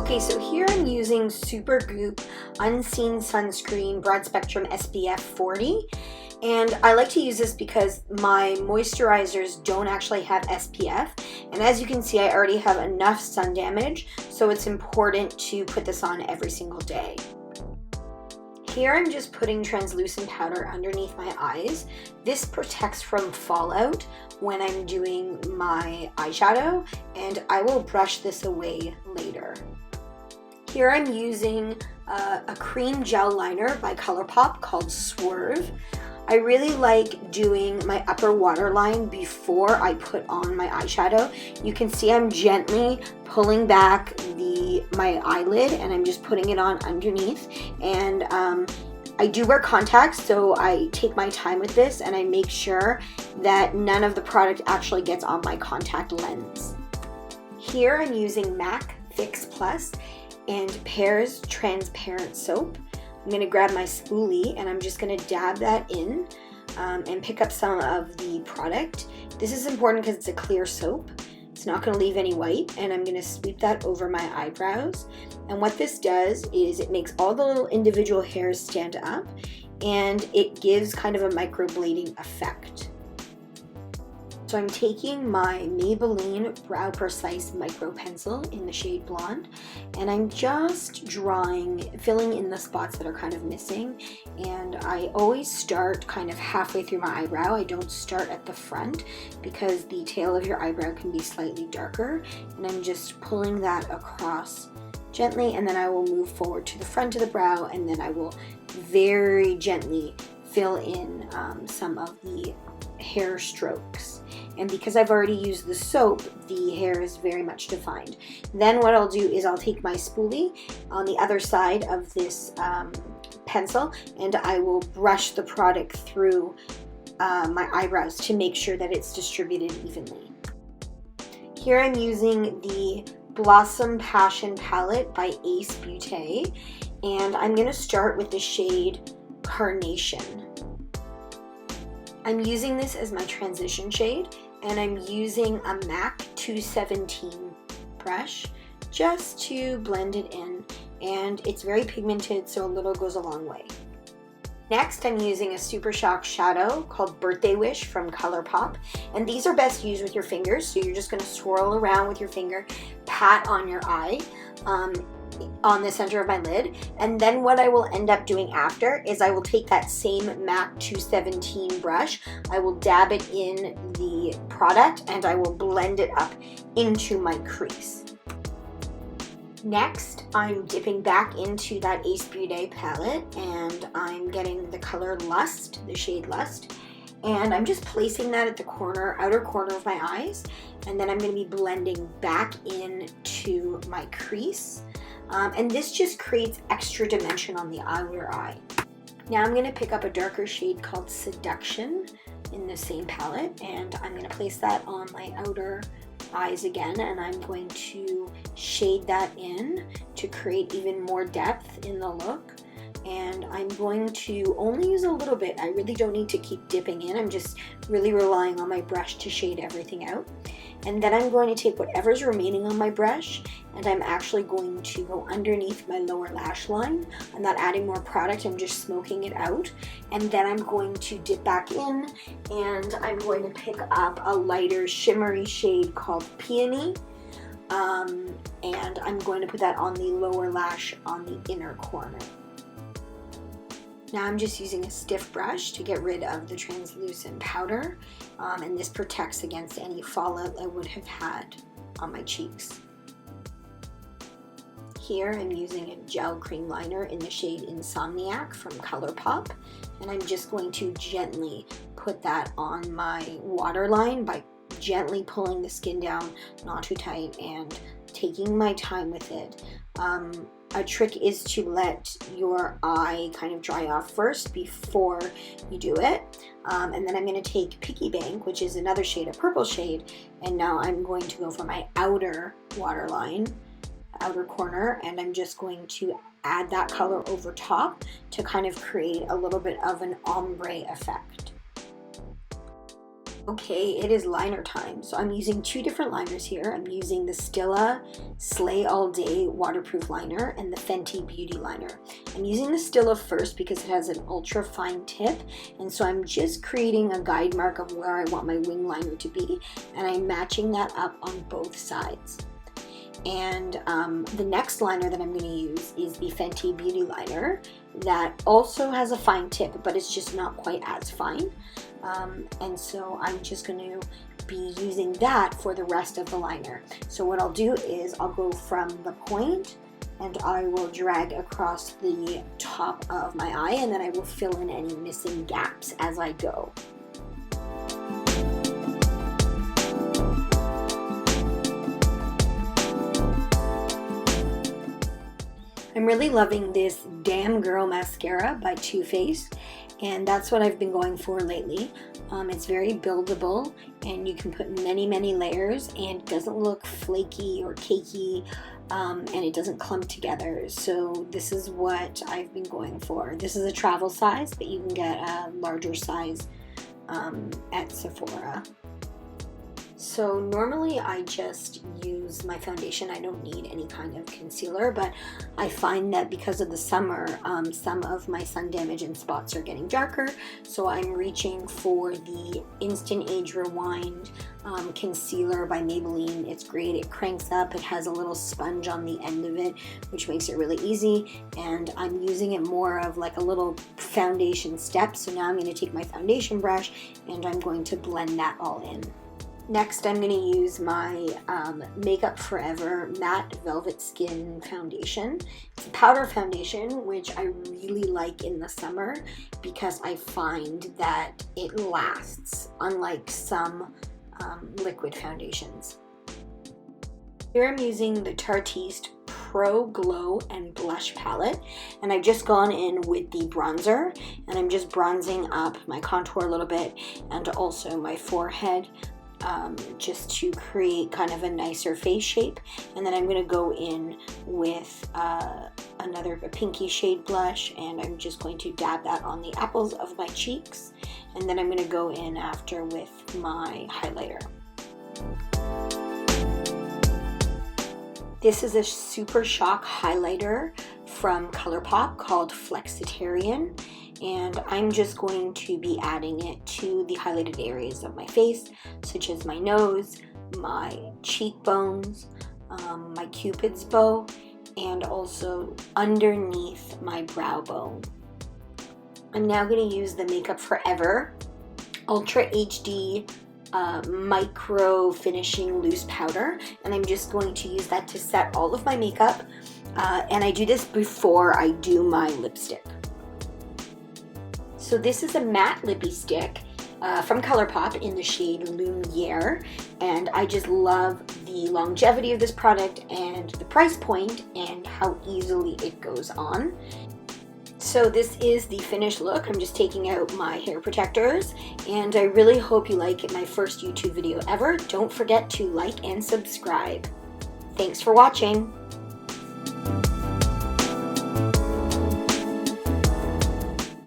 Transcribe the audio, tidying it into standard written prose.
Okay, so here I'm using Supergoop Unseen Sunscreen Broad Spectrum SPF 40. And I like to use this because my moisturizers don't actually have SPF. And as you can see, I already have enough sun damage, so it's important to put this on every single day. Here I'm just putting translucent powder underneath my eyes. This protects from fallout when I'm doing my eyeshadow, and I will brush this away later. Here I'm using a cream gel liner by ColourPop called Swerve. I really like doing my upper waterline before I put on my eyeshadow. You can see I'm gently pulling back my eyelid and I'm just putting it on underneath. And I do wear contacts, so I take my time with this and I make sure that none of the product actually gets on my contact lens. Here I'm using MAC Fix Plus and Pear's transparent soap. I'm going to grab my spoolie and I'm just going to dab that in and pick up some of the product. This is important because it's a clear soap. It's not going to leave any white, and I'm going to sweep that over my eyebrows. And what this does is it makes all the little individual hairs stand up, and it gives kind of a microblading effect. So I'm taking my Maybelline Brow Precise Micro Pencil in the shade Blonde, and I'm just filling in the spots that are kind of missing. And I always start kind of halfway through my eyebrow. I don't start at the front because the tail of your eyebrow can be slightly darker. And I'm just pulling that across gently, and then I will move forward to the front of the brow, and then I will very gently fill in some of the hair strokes. And because I've already used the soap, the hair is very much defined. Then what I'll do is I'll take my spoolie on the other side of this pencil, and I will brush the product through my eyebrows to make sure that it's distributed evenly. Here I'm using the Blossom Passion palette by Ace Beauté, and I'm going to start with the shade Carnation. I'm using this as my transition shade, and I'm using a MAC 217 brush just to blend it in, and it's very pigmented, so a little goes a long way. Next, I'm using a Super Shock shadow called Birthday Wish from ColourPop, and these are best used with your fingers, so you're just going to swirl around with your finger, pat on your eye, on the center of my lid, and then what I will end up doing after is I will take that same MAC 217 brush, I will dab it in the product, and I will blend it up into my crease. Next, I'm dipping back into that Ace Beauté palette, and I'm getting the color Lust, the shade Lust, and I'm just placing that at the outer corner of my eyes, and then I'm going to be blending back into my crease. And this just creates extra dimension on the outer eye. Now I'm going to pick up a darker shade called Seduction in the same palette, and I'm going to place that on my outer eyes again, and I'm going to shade that in to create even more depth in the look. And I'm going to only use a little bit. I really don't need to keep dipping in. I'm just really relying on my brush to shade everything out. And then I'm going to take whatever's remaining on my brush, and I'm actually going to go underneath my lower lash line. I'm not adding more product, I'm just smoking it out. And then I'm going to dip back in, and I'm going to pick up a lighter shimmery shade called Peony. And I'm going to put that on the lower lash on the inner corner. Now I'm just using a stiff brush to get rid of the translucent powder, and this protects against any fallout I would have had on my cheeks. Here I'm using a gel cream liner in the shade Insomniac from ColourPop, and I'm just going to gently put that on my waterline by gently pulling the skin down, not too tight, and taking my time with it. A trick is to let your eye kind of dry off first before you do it. And then I'm going to take Picky Bank, which is another shade, a purple shade, and now I'm going to go for my outer waterline, outer corner, and I'm just going to add that color over top to kind of create a little bit of an ombre effect. Okay, it is liner time. So I'm using two different liners here. I'm using the Stila Slay All Day waterproof liner and the Fenty Beauty liner. I'm using the Stila first because it has an ultra fine tip, and so I'm just creating a guide mark of where I want my wing liner to be, and I'm matching that up on both sides. And the next liner that I'm going to use is the Fenty Beauty liner that also has a fine tip, but it's just not quite as fine. And so I'm just going to be using that for the rest of the liner. So what I'll do is I'll go from the point and I will drag across the top of my eye, and then I will fill in any missing gaps as I go. I'm really loving this Damn Girl mascara by Too Faced, and that's what I've been going for lately. It's very buildable, and you can put many layers, and it doesn't look flaky or cakey, and it doesn't clump together. So this is what I've been going for. This is a travel size, but you can get a larger size at Sephora. So normally I just use my foundation. I don't need any kind of concealer, but I find that because of the summer, some of my sun damage and spots are getting darker, so I'm reaching for the Instant Age Rewind concealer by Maybelline. It's great. It cranks up. It has a little sponge on the end of it, which makes it really easy, and I'm using it more of like a little foundation step. So now I'm going to take my foundation brush and I'm going to blend that all in. Next, I'm going to use my Makeup Forever Matte Velvet Skin Foundation. It's a powder foundation, which I really like in the summer because I find that it lasts, unlike some liquid foundations. Here I'm using the Tartiste Pro Glow and Blush Palette, and I've just gone in with the bronzer, and I'm just bronzing up my contour a little bit and also my forehead, just to create kind of a nicer face shape. And then I'm going to go in with a pinky shade blush, and I'm just going to dab that on the apples of my cheeks, and then I'm going to go in after with my highlighter. This is a Super Shock highlighter from ColourPop called Flexitarian, and I'm just going to be adding it to the highlighted areas of my face, such as my nose, my cheekbones, my Cupid's bow, and also underneath my brow bone. I'm now going to use the Makeup Forever Ultra HD Micro Finishing Loose Powder, and I'm just going to use that to set all of my makeup, and I do this before I do my lipstick. So this is a matte lippy stick from ColourPop in the shade Lumiere, and I just love the longevity of this product and the price point and how easily it goes on. So this is the finished look. I'm just taking out my hair protectors, and I really hope you like it, my first YouTube video ever. Don't forget to like and subscribe. Thanks for watching.